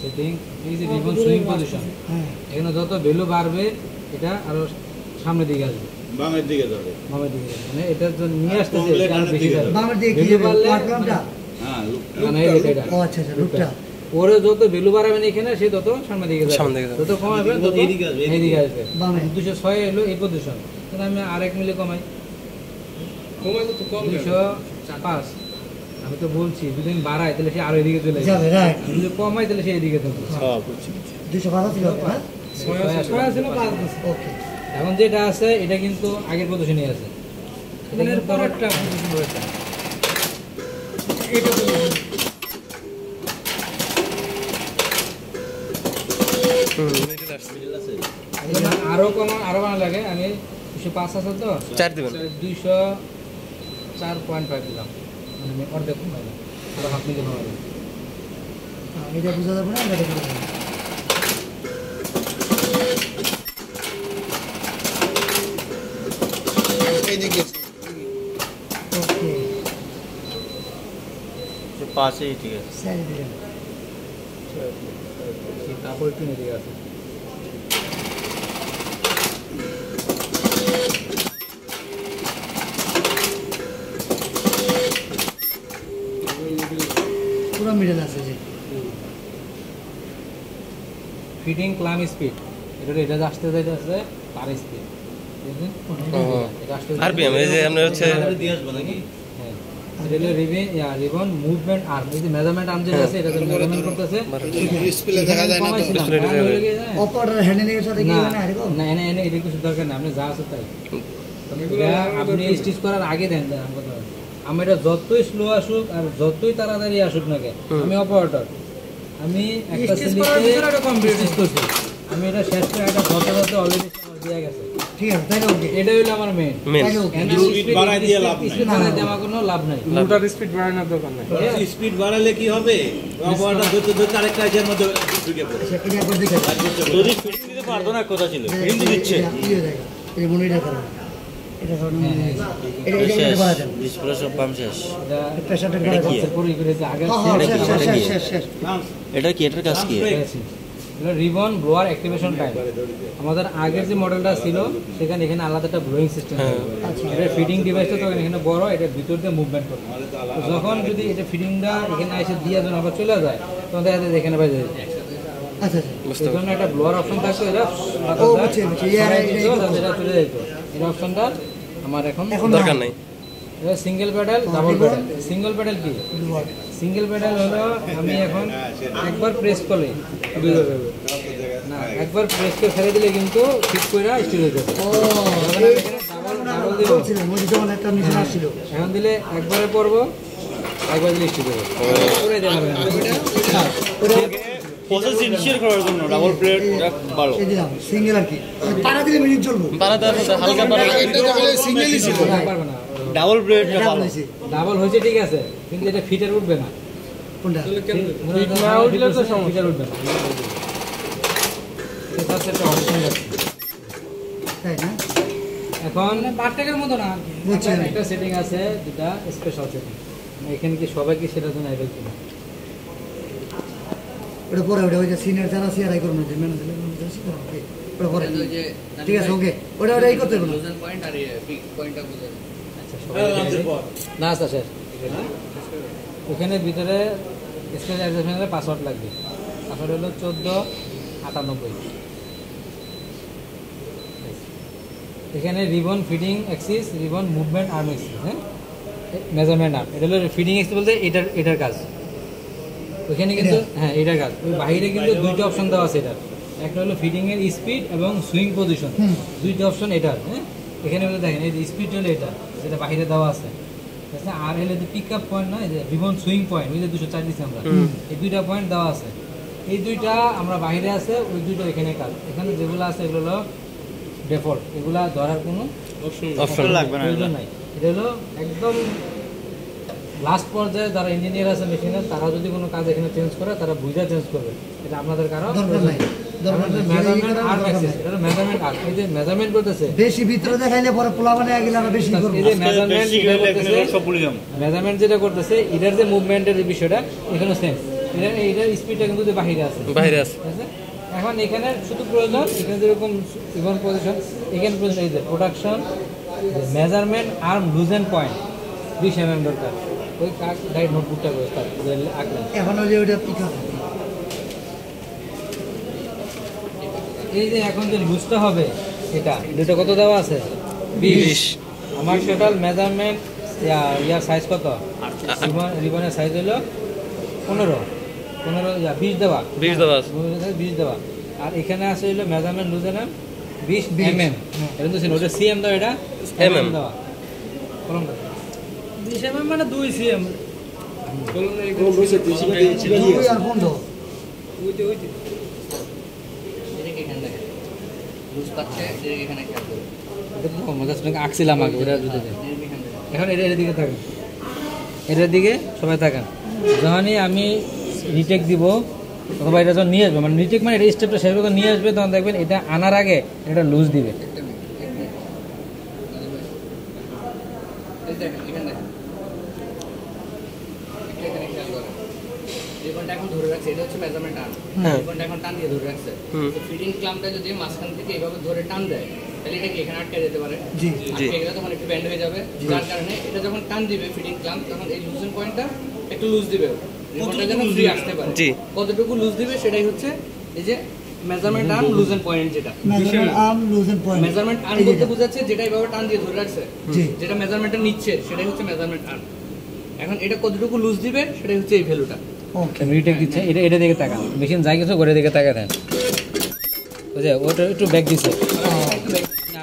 Setting এই যে ribbon swing position, এখানে যত ভ্যালু বাড়বে এটা আরো সামনের দিকে আসবে, বামের দিকে যাবে, বামের দিকে মানে এটার জন্য নিয়ে আসতেছে আরো বেশি যাবে বামের দিকে কি কোয়াড্রান্টটা? হ্যাঁ মানে এটা ও আচ্ছা আচ্ছা লুকটা ওরে যত ভ্যালু বাড়াবেন এখানে সে তত সামনের দিকে যাবে, যত কমাবে তত এইদিকে আসবে, এইদিকে আসবে। বামে 206 এলো এই পজিশন, তাহলে আমি আর 1 মিলি কমাই, তো কম 205। আমি তো বলছি যদি আমি বাড়াই তাহলে সে আরো এদিকে চলে যাবে রাইট। যদি কমাই তাহলে সে এদিকে চলে যাবে। হ্যাঁ বুঝছি। 205 ছিল না? 6 ছিল 5 বছর। ওকে। এখন যেটা আছে এটা কিন্তু আগের পজিশনে আছে, এটা কিন্তু পরেরটা পজিশন রয়েছে। এটা আরো কমা আরো বানা লাগে, আমি 205 আছে তো 4 দিবেন, 204.5 দিলাম, মানে আমি অর্ধেক কমাইলাম, আরো হাফ মিলি কমাইলাম। এটা বুঝা যাবে না, এটা বুঝা যাবে। ওকে যে পাশে ঠিক আছে। সাইড দিবেন। তারপরে কিনে দিয়ে আছে পুরো মিডল আছে জি। ফিটিং ক্লাম স্পিড, এটা আসতে যাইতেছে তার স্পিড, আরপিএম এই যে আপনার হচ্ছে দিয়ে আসবে নাকি? হ্যাঁ এটা হলো রিবন মুভমেন্ট আর্ম, এই যে মেজারমেন্ট আর্ম যেটা আছে এটা মেজারমেন্ট করতেছে, ডিসপ্লে দেখা যায় না তো। অপারেটর হ্যান্ডেলিং এর সাথে কি হয় না এরকম? না না না এটা কিছু দরকার না, আপনি যা আছে তাই আপনি স্টিচ করার আগে দেন। আমি এটা যতই স্লো আসুক আর যতই তাড়াতাড়ি আসুক না কেন, আমি অপারেটর, আমি একটা স্টিচ করছি, আমি এটা শেষ করে একটা ঘটনাতে অলরেডি দেয়া গেছে, ঠিক আছে তাই না? ওকে এটা হলো আমার মেইন। তাই ওকে। স্পিড বাড়াই দিয়ে লাভ নাই, স্পিড বাড়াই দেওয়া কোনো লাভ নাই, মোটর স্পিড বাড়ানোর দরকার নাই। স্পিড বাড়ালে কি হবে? অপারেটর ধরতে ধরতে আরেকটা এর মধ্যে ঢুকে পড়ে। আচ্ছা এটা একবার দেখে যদি ফিট দিতে পারতো না কথা ছিল, কিন্তু দিচ্ছে। এই মনিটর করা এটা ধরুন এটা করা যায়। ডিসপ্লে সব পাম শেষ। এটা প্রেসারটা করা কি? যায়। পরি করে যে আগে শেষ এটা কি, এটার কাজ কি? রিবন ব্লোয়ার অ্যাক্টিভেশন টাইম, আমাদের আগের যে মডেলটা ছিল সেখানে এখানে আলাদা একটা ব্লোয়িং সিস্টেম ছিল, এটা ফিটিং ডিভাইসটা তো এখানে বড়, এটা ভিতর দিয়ে মুভমেন্ট করে, যখন যদি এটা ফিটিংটা এখানে এসে দিয়ে যখন আবার চলে যায় তখন দেখা যায় এখানে বাইরে যায়। আচ্ছা এই জন্য একটা ব্লোয়ার অপশন থাকতো, এটা ও বুঝছি যেটা চলে যেত, এই অপশনটা আমার এখন দরকার নাই। এটা single pedal double pedal. Single pedal কি? সিঙ্গেল প্যাডেল হলো আমি এখন একবার প্রেস করলে না, একবার প্রেস করে ছেড়ে দিলে কিন্তু ঠিক করে স্টিল হয়ে যাবে। ডাবল দিব, এখন দিলে একবারে পড়বো, একবার দিলে স্টিল হবে, পুরো দেওয়া হবে না। প্রসেস ইনিশিয়েট করার জন্য ডাবল প্লেট ভালো। এই দিলাম সিঙ্গেল আর কি পারা দিলে মিনিট চলবো। পারাতে হালকা পারা এটা তো বলে সিঙ্গেলই ছিল। পারবে না, ডাবল প্লেট ডাবল হইছে ডাবল হয়েছে ঠিক আছে, কিন্তু এটা ফিটার উঠবে না, কোনটা? ফিট না উঠলে তো ফিটার উঠবে না। এটা হচ্ছে একটা অপশন আছে, তাই না? এখন পার্টেকের মতো না, বুঝছেন? একটা সেটিং আছে যেটা স্পেশাল সেটিং, এখানে কি সবাই কি সেটার জন্য অ্যাভেল কিনা? ওটা পরে ওটা ওই যে সিনিয়র যারা সিআরআই করুন যে ম্যানেজার ওটা পরে ঠিক আছে ওকে ওটা ওটাই করতে হবে আচ্ছা না আচ্ছা স্যার, ওখানে ভিতরে স্পেশাল অ্যাডজাস্টমেন্টের পাসওয়ার্ড লাগবে, পাসওয়ার্ড হলো 1498। এখানে ribbon feeding Axis, ribbon movement arm Axis, হ্যাঁ মেজারমেন্ট আর্ম, এটা হলো ফিডিং অ্যাক্সিস বলতে এটার কাজ ওইখানে কিন্তু, হ্যাঁ এটার কাজ। ওই বাইরে কিন্তু দুইটা অপশন দেওয়া আছে এটার, একটা হলো ফিডিং এর স্পিড এবং সুইং পজিশন, দুইটা অপশন এটার। হ্যাঁ এখানে বলে দেখেন এই স্পিড হলো এটা যেটা বাইরে দেওয়া আছে, ঠিক আছে, আর হলে যে পিক আপ পয়েন্ট নয় যে রিবন সুইং পয়েন্ট, ওই যে 204 দিচ্ছি আমরা, এই দুইটা পয়েন্ট দেওয়া আছে, এই দুইটা আমরা বাইরে আছে, ওই দুইটা এখানে কাজ। এখানে যেগুলো আছে এগুলো হলো ডিফল্ট, এগুলা ধরার কোনো অপশন লাগবে না, প্রয়োজন নাই। এটা হলো একদম লাস্ট পর্যায়ে যারা ইঞ্জিনিয়ার আছে মেশিনের, তারা যদি কোনো কাজ এখানে চেঞ্জ করে তারা বুঝা চেঞ্জ করবে, এটা আপনাদের কারো দরকার নাই। মেজারমেন্ট আর অ্যাক্সেস, এটা মেজারমেন্ট আর এই যে মেজারমেন্ট করতেছে বেশি ভিতরে দেখাইলে পরে পোলা মানে গেলে আমরা বেশি করব। এই যে মেজারমেন্ট যেটা করতেছে, মেজারমেন্ট যেটা করতেছে এটার যে মুভমেন্টের যে বিষয়টা এখানে সেম, এটার স্পিডটা কিন্তু বাইরে আছে, বাইরে আছে। ঠিক আছে। এখন এখানে শুধু প্রয়োজন, এখানে যেরকম ইভেন পজিশন, এখানে প্রয়োজন এই যে production measurement arm loose end point 20 mm দরকার। ওই গাইড নোটবুকটা করে আঁকলাম। এখন ওই যে ওইটা পিকা এই যে এখন যে লুজটা হবে এটা দুটো কত দেওয়া আছে 20। আমার টোটাল মেজারমেন্ট ইয়ার সাইজ কত, রিবনের সাইজ হলো 15 20 দেওয়া, 20 দেওয়া আছে। 20 দেওয়া। আর এখানে আছে হলো মেজারমেন্ট লুজ এন্ড 20 mm। এটা তো ছিল ওটা সিএম দাও, এটা mm দেওয়া। কলম 20 mm মানে 2 cm। কলম এই দুই আর 15 ওইতে এটাকে এখানে দেখেন লুজ পাচ্ছে, এটাকে এখানে খেয়াল করুন, মজা সঙ্গে আঁকছিলাম আগে ওটা যদি এটাকে এখানে দেখেন। এখন এটার দিকে থাকেন, এটার দিকে সবাই থাকেন। যখনই আমি রিটেক দিব অথবা এটা যখন নিয়ে আসবে, মানে রিটেক মানে এটা স্টেপটা শেষ করে নিয়ে আসবে, তখন দেখবেন এটা আনার আগে এটা লুজ দিবে। এই দেখেন এখানে দেখেন, এটা এখানে খেয়াল করেন। রিবনটা এখন ধরে রাখছে, এটা হচ্ছে মেজারমেন্ট আর্ম। রিবনটা এখন টান দিয়ে ধরে রাখছে। ফিডিং ক্লাম্পটা যদি মাঝখান থেকে এইভাবে ধরে টান দেয়, তাহলে এটা কি এখানে আটকে যেতে পারে। জি আটকে গেলে তখন একটু ব্যান্ড হয়ে যাবে, যার কারণে এটা যখন টান দিবে ফিডিং ক্লাম্প, তখন এই লুজেন পয়েন্টটা একটু লুজ দিবে, রিবনটা যেন ফ্রি আসতে পারে। কতটুকু লুজ দিবে সেটাই হচ্ছে এই যে মেজারমেন্ট আর্ম লুজেন পয়েন্ট। যেটা measurement arm loose end point, measurement arm বলতে বোঝাচ্ছে যেটা এইভাবে টান দিয়ে ধরে রাখছে, জি যেটা মেজারমেন্টটা নিচ্ছে সেটাই হচ্ছে মেজারমেন্ট আর্ম। এখন এটা কতটুকু লুজ দিবে সেটাই হচ্ছে এই ভ্যালুটা। ওকে রিটেক দিচ্ছে, এটা দিকে তাকান, মেশিন যাই কিছু ঘরে দিকে তাকা দেন। বুঝে ওটা একটু ব্যাক দিছে,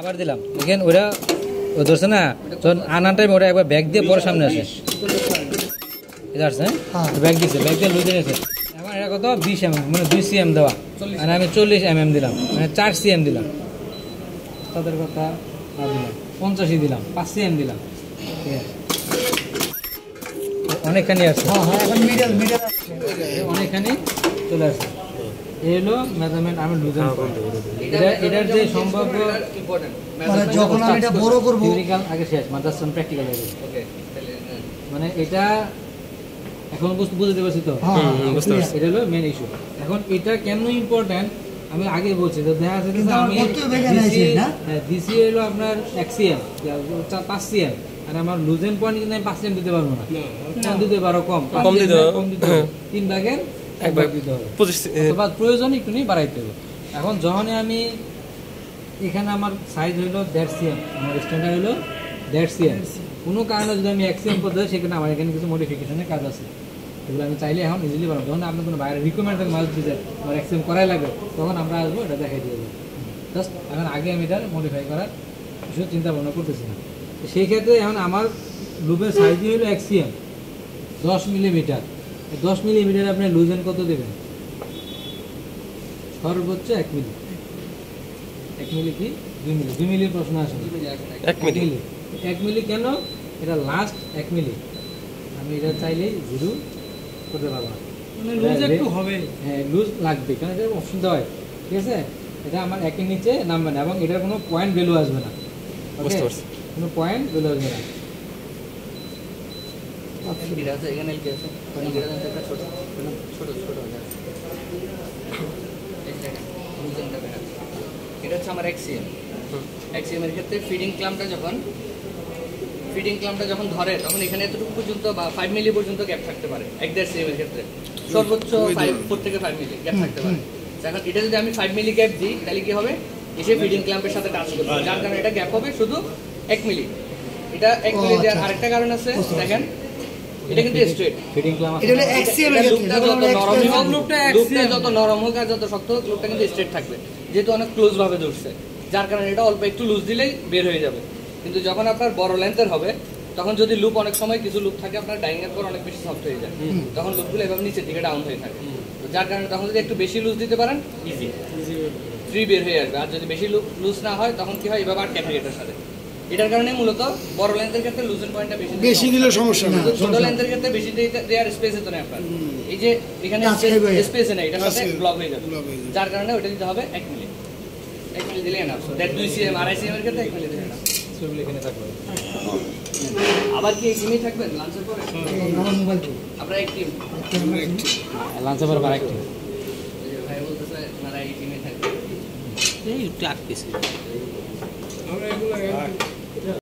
আবার দিলাম। দেখেন ওরা ও ধরছে না, তখন আনার টাইম ওরা একবার ব্যাক দিয়ে পরে সামনে আসে, এটা আসছে ব্যাক দিছে, ব্যাক দিয়ে লুজ দিয়েছে। এখন এটা কত 20 mm, মানে 2 cm দেওয়া, আর আমি 40 mm দিলাম, মানে 4 cm দিলাম। তাদের কথা দিলাম 85 দিলাম, 5 cm দিলাম, ঠিক আছে। অনেকখানি আসছে, এখন মিডল অনেকখানি চলে আসছে। এই হলো মেজারমেন্ট আমি লুজ এন্ড পয়েন্ট। এটার যে সম্ভাব্য ইম্পর্টেন্ট মানে যখন আমি এটা বড় করব থিওরিক্যাল আগে শেষ, মাদ্রাসান প্র্যাকটিক্যাল হয়ে গেছে। ওকে, মানে এটা এখন বুঝতে পারছি তো, বুঝতে পারছি। এটা হলো মেন ইস্যু। এখন এটা কেন ইম্পর্টেন্ট আমি আগে বলছি, তো দেখা যাচ্ছে যে আমি দিছি হলো আপনার 1 cm 5 cm, আর আমার লুজ এন্ড পয়েন্ট কিন্তু আমি 5 cm দিতে পারবো না, দিতে পারো কম দিতে হবে, 3 ভাগের 1 ভাগ দিতে হবে, অথবা প্রয়োজন একটু নিয়ে বাড়াইতে হবে। এখন যখনই আমি এখানে আমার সাইজ হইলো 1.5 cm, আমার স্ট্যান্ডার্ড হলো 1.5 cm, কোনো কারণে যদি আমি 1 cm করতে হয়, সেখানে আমার এখানে কিছু মডিফিকেশনের কাজ আছে, এগুলো আমি চাইলে এখন ইজিলি বানাবো। যখন আপনার কোনো বাইরে রিকোয়ারমেন্টের মাল দিতে আমার 1 cm করাই লাগবে, তখন আমরা আসবো, এটা দেখাই দিয়ে দেবো। জাস্ট এখন আগে আমি এটা মডিফাই করার কিছু চিন্তা ভাবনা করতেছি না। সেই ক্ষেত্রে এখন আমার লুপের সাইজই হলো 1 cm 10 মিলিমিটার। 10 মিলিমিটার আপনি লুজ এন্ড কত দেবেন? সর্বোচ্চ 1 মিলি। 1 মিলি কি 2 মিলি? 2 মিলির প্রশ্ন আসে, 1 মিলি। 1 মিলি কেন? এটা লাস্ট 1 মিলি, আমি এটা চাইলেই জিরো করতে পারবো না, মানে লুজ একটু হবে, হ্যাঁ লুজ লাগবে, কারণ এটা অপশন দেওয়া হয়, ঠিক আছে। এটা আমার 1 এর নিচে নামবে না, এবং এটার কোনো পয়েন্ট ভ্যালু আসবে না, কোনো পয়েন্ট ভ্যালু আসবে না। এটা আছে এখানে কি আছে, এটা আছে একটা ছোট ছোট ছোট এটা হচ্ছে আমার 1 cm। 1 cm এর ক্ষেত্রে ফিডিং ক্লাম্পটা যখন ধরে, তখন এখানে এতটুকু পর্যন্ত বা 5 মিলি পর্যন্ত গ্যাপ থাকতে পারে। 1.5 cm এর ক্ষেত্রে সর্বোচ্চ 4 থেকে 5 মিলি গ্যাপ থাকতে পারে। এখন এটা যদি আমি 5 মিলি গ্যাপ দিই, তাহলে কি হবে, এসে ফিডিং ক্লাম্পের সাথে টাচ করবে, যার কারণে এটা গ্যাপ হবে শুধু 1 মিলি। এটা 1 মিলি দেওয়ার আরেকটা কারণ আছে, দেখেন এটা কিন্তু স্ট্রেট ফিডিং ক্লাম্প, এটা হলো এক্সিএম এর লুপটা যত নরম হোক আর যত শক্ত হোক, লুপটা কিন্তু স্ট্রেট থাকবে, যেহেতু অনেক ক্লোজ ভাবে ধরছে, যার কারণে এটা অল্প একটু লুজ দিলেই বের হয়ে যাবে। কিন্তু যখন আপনার বড় লেন্থের হবে, তখন যদি লুপ, অনেক সময় কিছু লুপ থাকে আপনার ডাইং এর পর অনেক বেশি সফট হয়ে যায়, তখন লুপগুলো এভাবে নিচের দিকে ডাউন হয়ে থাকে, যার কারণে তখন যদি একটু বেশি লুজ দিতে পারেন, ইজি ফ্রি বের হয়ে আসবে। আর যদি বেশি লুজ না হয়, তখন কি হয়, এভাবে আর ক্যাফে গেটের সাথে। এটার কারণে মূলত বড় লেন্থের ক্ষেত্রে লুজেন পয়েন্টটা বেশি দিলে সমস্যা না, ছোট লেন্থের ক্ষেত্রে বেশি দেওয়ার স্পেসে তো নেই আপনার, এই যে এখানে স্পেসে নেই, এটার সাথে ব্লক হয়ে যাবে, যার কারণে ওটা দিতে হবে 1 মিলি। 1 মিলি দিলে এনাফ। দ্যাট 2 cm 2.5 cm এর ক্ষেত্রে 1 মিলি দিলে এনাফ। এখানে থাকবে। আবার কি এই টিমেই থাকবেন লাঞ্চের পরে? আমার মোবাইল তো আপনারা এক টিম? লাঞ্চে পর আবার একটু ভাই বলতেছে আপনারা এই টিমে থাকবেন। এই একটু আটকেছে